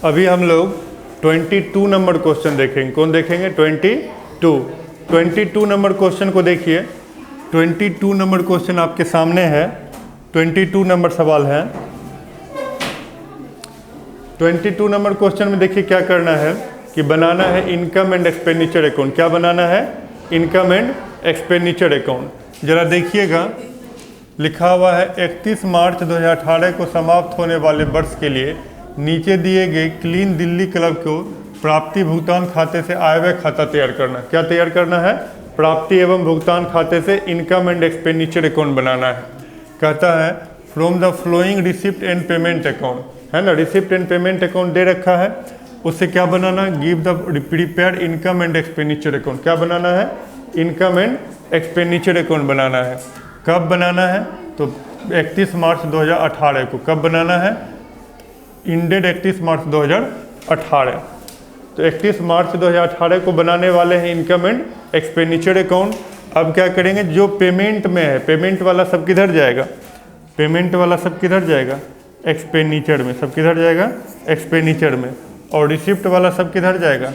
अभी हम लोग 22 नंबर क्वेश्चन देखेंगे। कौन देखेंगे? 22 नंबर क्वेश्चन को देखिए। 22 नंबर क्वेश्चन आपके सामने है। 22 नंबर सवाल है। 22 नंबर क्वेश्चन में देखिए क्या करना है कि बनाना है इनकम एंड एक्सपेंडिचर अकाउंट। क्या बनाना है? Income and expenditure account. जरा देखिएगा, लिखा हुआ है 31 मार्च 2018 को समाप्त होने वाले वर्ष के लिए नीचे दिए गए क्लीन दिल्ली क्लब को प्राप्ति भुगतान खाते से आय व्यय खाता तैयार करना। क्या तैयार करना है? प्राप्ति एवं भुगतान खाते से इनकम एंड एक्सपेंडिचर अकाउंट बनाना है। कहता है from the flowing receipt and payment account, है ना, रिसिप्ट एंड पेमेंट अकाउंट दे रखा है, उससे क्या बनाना? Give the prepared income and expenditure account. क्या बनाना है? इनकम एंड एक्सपेंडिचर अकाउंट बनाना है। कब बनाना है? तो 31 मार्च 2018 को। कब बनाना है? इंडेड 31 मार्च 2018। तो 31 मार्च 2018 को बनाने वाले हैं इनकम एंड एक्सपेंडिचर अकाउंट। अब क्या करेंगे? जो पेमेंट में है, पेमेंट वाला सब किधर जाएगा? पेमेंट वाला सब किधर जाएगा? एक्सपेंडिचर में। सब किधर जाएगा? एक्सपेंडिचर में। और रिसिप्ट वाला सब किधर जाएगा?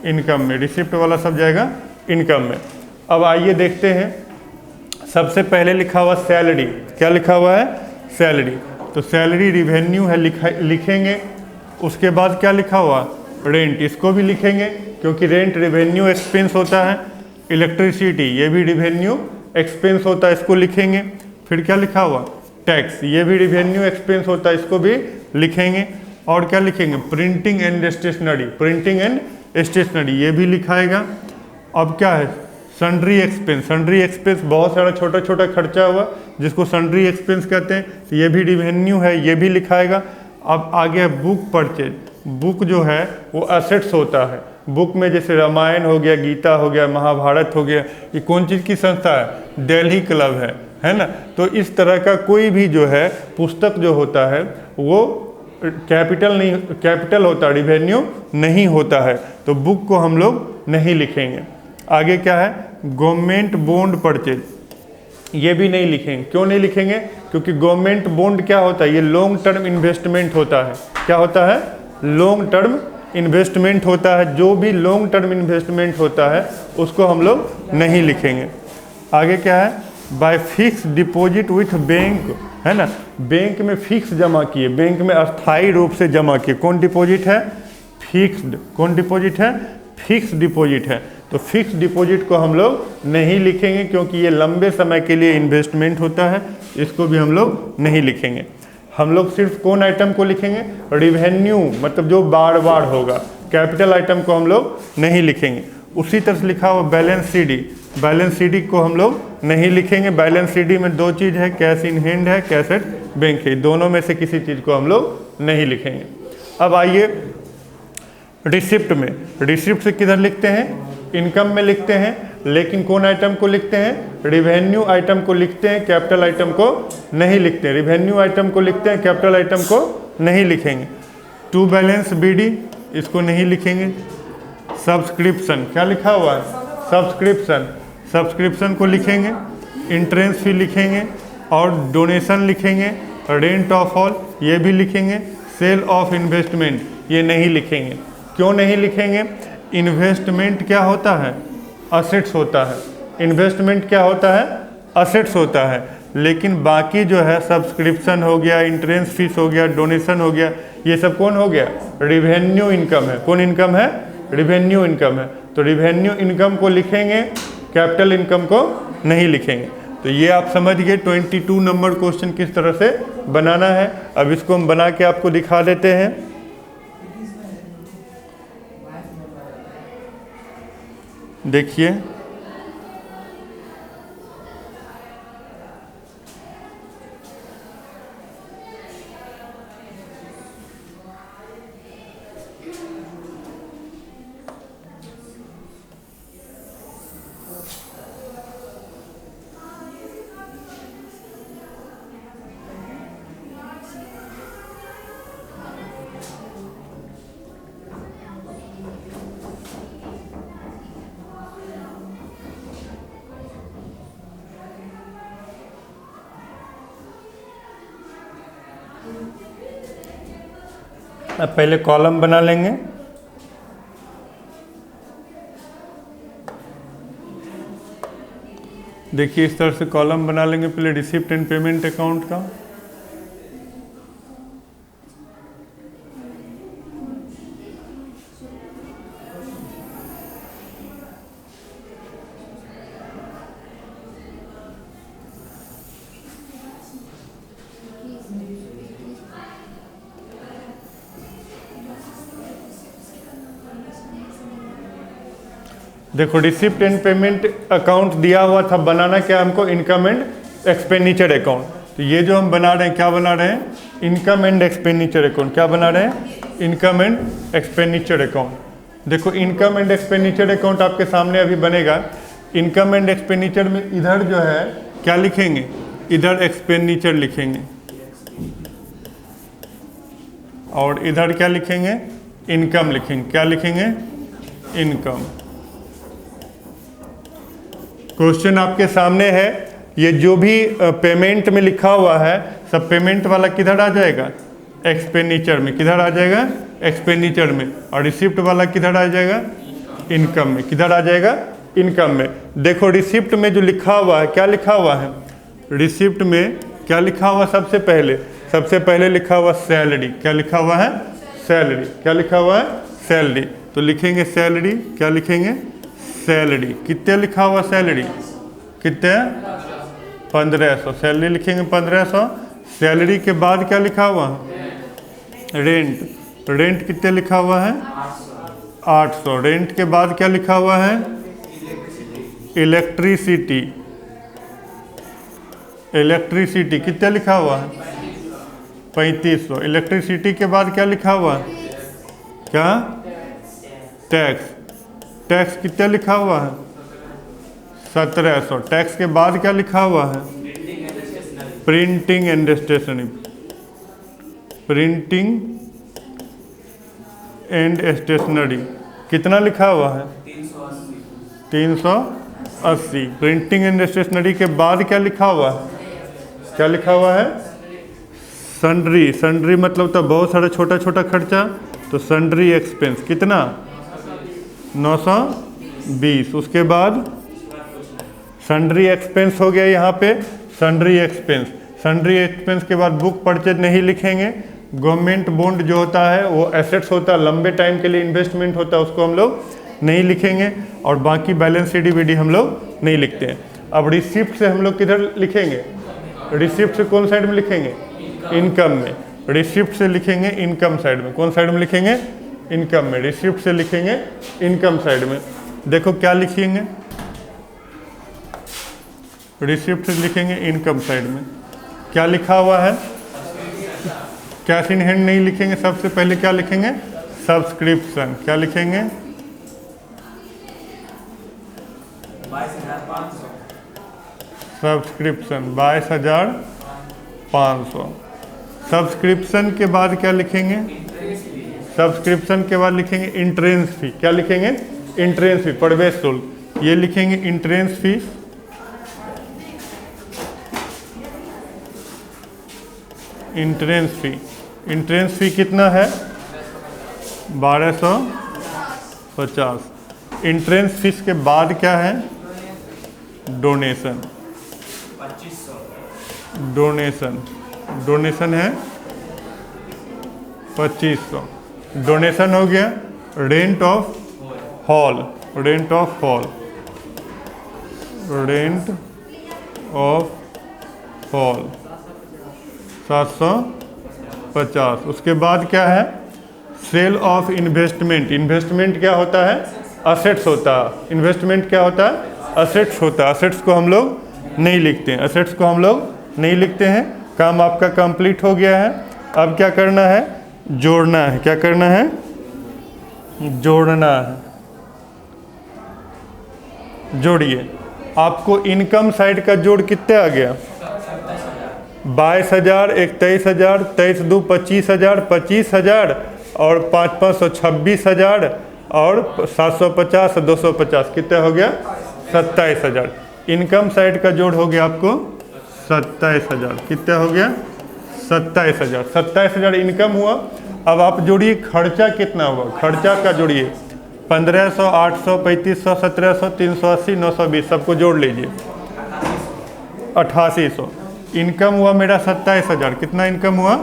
इनकम में। रिसिप्ट वाला सब जाएगा इनकम में। अब आइए देखते हैं। सबसे पहले लिखा हुआ सैलरी। क्या लिखा हुआ है? सैलरी। तो सैलरी रिवेन्यू है, लिखेंगे। उसके बाद क्या लिखा हुआ? रेंट। इसको भी लिखेंगे क्योंकि रेंट रिवेन्यू एक्सपेंस होता है। इलेक्ट्रिसिटी, ये भी रिवेन्यू एक्सपेंस होता है, इसको लिखेंगे। फिर क्या लिखा हुआ? टैक्स, ये भी रिवेन्यू एक्सपेंस होता है, इसको भी लिखेंगे। और क्या लिखेंगे? Printing and stationery. Printing and stationery ये भी लिखाएगा। अब क्या है? Sundry expense. सन्ड्री एक्सपेंस बहुत सारा छोटा छोटा खर्चा हुआ जिसको सन्ड्री एक्सपेंस कहते हैं, तो ये भी रिवेन्यू है, ये भी लिखाएगा। अब आगे है बुक परचेज। बुक जो है वो एसेट्स होता है। बुक में जैसे रामायण हो गया, गीता हो गया, महाभारत हो गया, ये कौन चीज़ की संस्था है? दिल्ली क्लब है ना। तो इस तरह का कोई भी जो है पुस्तक जो होता है वो कैपिटल होता है, रिवेन्यू नहीं होता है, तो बुक को हम लोग नहीं लिखेंगे। आगे क्या है? गवर्नमेंट बॉन्ड परचेज, ये भी नहीं लिखेंगे। क्यों नहीं लिखेंगे? क्योंकि गवर्नमेंट बॉन्ड क्या होता है? ये लॉन्ग टर्म इन्वेस्टमेंट होता है। क्या होता है? लॉन्ग टर्म इन्वेस्टमेंट होता है। जो भी लॉन्ग टर्म इन्वेस्टमेंट होता है उसको हम लोग नहीं लिखेंगे। आगे क्या है? By fix deposit with bank, है ना। बैंक में फिक्स जमा किए, बैंक में अस्थायी रूप से जमा किए। कौन डिपॉजिट है? फिक्स्ड। कौन डिपॉजिट है? फिक्स डिपॉजिट है। तो फिक्स डिपॉजिट को हम लोग नहीं लिखेंगे क्योंकि ये लंबे समय के लिए इन्वेस्टमेंट होता है, इसको भी हम लोग नहीं लिखेंगे। हम लोग सिर्फ कौन आइटम को लिखेंगे? रिवेन्यू, मतलब जो बार बार होगा। कैपिटल आइटम को हम लोग नहीं लिखेंगे। उसी तरह से लिखा हुआ बैलेंस सीडी। बैलेंस सीडी को हम लोग नहीं लिखेंगे। बैलेंस सीडी में दो चीज़ है, कैश इन हैंड है, कैश एट बैंक है। दोनों में से किसी चीज़ को हम लोग नहीं लिखेंगे। अब आइए रिसिप्ट में। रिसिप्ट से किधर लिखते हैं? इनकम में लिखते हैं, लेकिन कौन आइटम को लिखते हैं? रिवेन्यू आइटम को लिखते हैं, कैपिटल आइटम को नहीं लिखते। रिवेन्यू आइटम को लिखते हैं, कैपिटल आइटम को नहीं लिखेंगे। टू बैलेंस बीडी, इसको नहीं लिखेंगे। सब्सक्रिप्शन, क्या लिखा हुआ है? सब्सक्रिप्शन। सब्सक्रिप्शन को लिखेंगे। इंट्रेंस फी लिखेंगे और डोनेशन लिखेंगे। रेंट ऑफ हॉल ये भी लिखेंगे। सेल ऑफ इन्वेस्टमेंट ये नहीं लिखेंगे। क्यों नहीं लिखेंगे? इन्वेस्टमेंट क्या होता है? असेट्स होता है। इन्वेस्टमेंट क्या होता है? असेट्स होता है। लेकिन बाकी जो है सब्सक्रिप्शन हो गया, इंट्रेंस फीस हो गया, डोनेशन हो गया, ये सब कौन हो गया? रिवेन्यू इनकम है। कौन इनकम है? रिवेन्यू इनकम है। तो रिवेन्यू इनकम को लिखेंगे, कैपिटल इनकम को नहीं लिखेंगे। तो ये आप समझ गए 22 नंबर क्वेश्चन किस तरह से बनाना है। अब इसको हम बना के आपको दिखा देते हैं। देखिए, अब पहले कॉलम बना लेंगे। देखिए इस तरह से कॉलम बना लेंगे पहले रिसिप्ट एंड पेमेंट अकाउंट का। देखो रिसिप्ट एंड पेमेंट अकाउंट दिया हुआ था, बनाना क्या हमको, इनकम एंड एक्सपेंडिचर अकाउंट। तो ये जो हम बना रहे हैं क्या बना रहे हैं, इनकम एंड एक्सपेंडिचर अकाउंट। क्या बना रहे हैं, इनकम एंड एक्सपेंडिचर अकाउंट। देखो इनकम एंड एक्सपेंडिचर अकाउंट आपके सामने अभी बनेगा। इनकम एंड एक्सपेंडिचर में इधर जो है क्या लिखेंगे, इधर एक्सपेंडिचर लिखेंगे और इधर क्या लिखेंगे, इनकम लिखेंगे। क्या लिखेंगे, इनकम। क्वेश्चन आपके सामने है, ये जो भी पेमेंट में लिखा हुआ है सब पेमेंट वाला किधर आ जाएगा, एक्सपेंडिचर में। किधर आ जाएगा, एक्सपेंडिचर में। और रिसिप्ट वाला किधर आ जाएगा, इनकम में। किधर आ जाएगा, इनकम में। देखो रिसिप्ट में जो लिखा हुआ है, क्या लिखा हुआ है, रिसिप्ट में क्या लिखा हुआ, सबसे पहले लिखा हुआ सैलरी। क्या लिखा हुआ है, सैलरी। क्या लिखा हुआ है, सैलरी। तो लिखेंगे सैलरी। क्या लिखेंगे, सैलरी। कितने लिखा हुआ, सैलरी कितने, 1500। सैलरी लिखेंगे 1500। सैलरी के बाद क्या लिखा हुआ है, रेंट। रेंट कितने लिखा हुआ है, 800। रेंट के बाद क्या लिखा हुआ है, इलेक्ट्रिसिटी। इलेक्ट्रिसिटी कितने लिखा हुआ है, 3500। इलेक्ट्रिसिटी के बाद क्या लिखा हुआ है, क्या, टैक्स। टैक्स कितना लिखा हुआ है, 1700। टैक्स के बाद क्या लिखा हुआ है, printing and stationery. Printing and stationery कितना लिखा हुआ है, 380। प्रिंटिंग एंड स्टेशनरी के बाद क्या लिखा हुआ है, क्या लिखा हुआ है, सन्ड्री। सन्ड्री मतलब तो बहुत सारा छोटा छोटा खर्चा, तो सन्ड्री एक्सपेंस कितना, 920। उसके बाद सन्ड्री एक्सपेंस हो गया यहाँ पे, सन्ड्री एक्सपेंस। सन्ड्री एक्सपेंस के बाद बुक परचेज नहीं लिखेंगे। गवर्नमेंट बॉन्ड जो होता है वो एसेट्स होता है, लंबे टाइम के लिए इन्वेस्टमेंट होता है, उसको हम लोग नहीं लिखेंगे। और बाकी बैलेंस शीट डीवीडी हम लोग नहीं लिखते हैं। अब रिसिप्ट से हम लोग किधर लिखेंगे, रिसिप्ट से कौन साइड में लिखेंगे, इनकम में। रिसिप्ट से लिखेंगे इनकम साइड में। कौन साइड में लिखेंगे, इनकम में। रिसिप्ट से लिखेंगे इनकम साइड में। देखो क्या लिखेंगे, रिसिप्ट से लिखेंगे इनकम साइड में। क्या लिखा हुआ है, कैश इन हैंड नहीं लिखेंगे। सबसे पहले क्या लिखेंगे, सब्सक्रिप्शन। क्या लिखेंगे, 22,500। सब्सक्रिप्शन 22,500। सब्सक्रिप्शन के बाद क्या लिखेंगे, सब्सक्रिप्शन के बाद लिखेंगे इंट्रेंस फी। क्या लिखेंगे, इंट्रेंस फी, प्रवेश शुल्क। ये लिखेंगे entrance fee. Entrance fee, entrance fee कितना है, 1250। इंट्रेंस फीस के बाद क्या है, डोनेशन। 2500। डोनेशन, डोनेशन है 2500। डोनेशन हो गया। Rent of hall, rent of hall, rent of hall 750। उसके बाद क्या है, सेल ऑफ इन्वेस्टमेंट। इन्वेस्टमेंट क्या होता है, असेट्स होता है। इन्वेस्टमेंट क्या होता है, असेट्स होता है। असेट्स को हम लोग नहीं लिखते हैं, असेट्स को हम लोग नहीं लिखते हैं। काम आपका कंप्लीट हो गया है। अब क्या करना है, जोड़ना है। क्या करना है, जोड़ना है। जोड़िए। आपको इनकम साइड का जोड़ कितने आ गया, 22,000, 23,000, 23 2 25,000, 25,000 और 5 5 26,000 और 750 250 कितना हो गया, 27,000। इनकम साइड का जोड़ हो गया आपको 27,000। कितना हो गया, 27,000। 27,000 इनकम हुआ अब आप जोड़िए खर्चा कितना हुआ, खर्चा का जोड़िए 1500, 800, 3500, 1700, 380, 920 सबको जोड़ लीजिए 8800। इनकम हुआ मेरा 27,000, कितना इनकम हुआ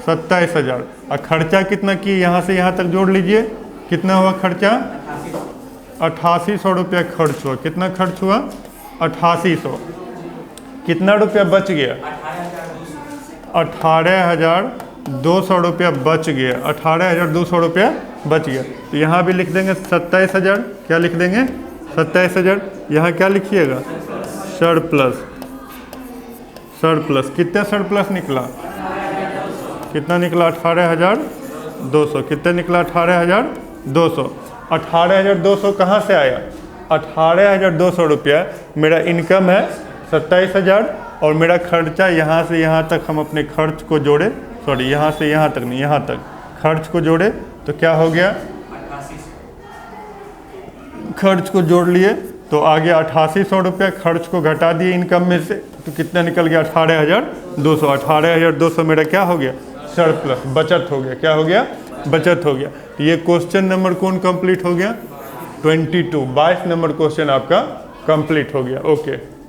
27,000। और खर्चा कितना किए, यहाँ से यहाँ तक जोड़ लीजिए, कितना हुआ खर्चा 8800 रुपया खर्च हुआ। कितना खर्च हुआ 8800। कितना रुपया बच गया 18,200 रुपया बच गया, 18,200 रुपया बच गया। तो यहाँ भी लिख देंगे 27,000, क्या लिख देंगे 27,000। यहाँ क्या लिखिएगा सरप्लस, सरप्लस कितना सरप्लस निकला, कितना निकला 18,200। कितना निकला 18,200। 18,200 कहाँ से आया, 18,200 रुपया मेरा इनकम है 27,000 और मेरा खर्चा यहाँ से यहाँ तक हम अपने खर्च को जोड़े, सॉरी यहाँ से यहाँ तक नहीं, यहाँ तक खर्च को जोड़े तो क्या हो गया, खर्च को जोड़ लिए तो आ गया 8800 रुपया। खर्च को घटा दिए इनकम में से तो कितना निकल गया 18,200। 18,200 मेरा क्या हो गया सरप्लस, बचत हो गया। क्या हो गया, बचत हो गया। तो ये क्वेश्चन नंबर कौन कंप्लीट हो गया 22 नंबर क्वेश्चन आपका कंप्लीट हो गया। ओके।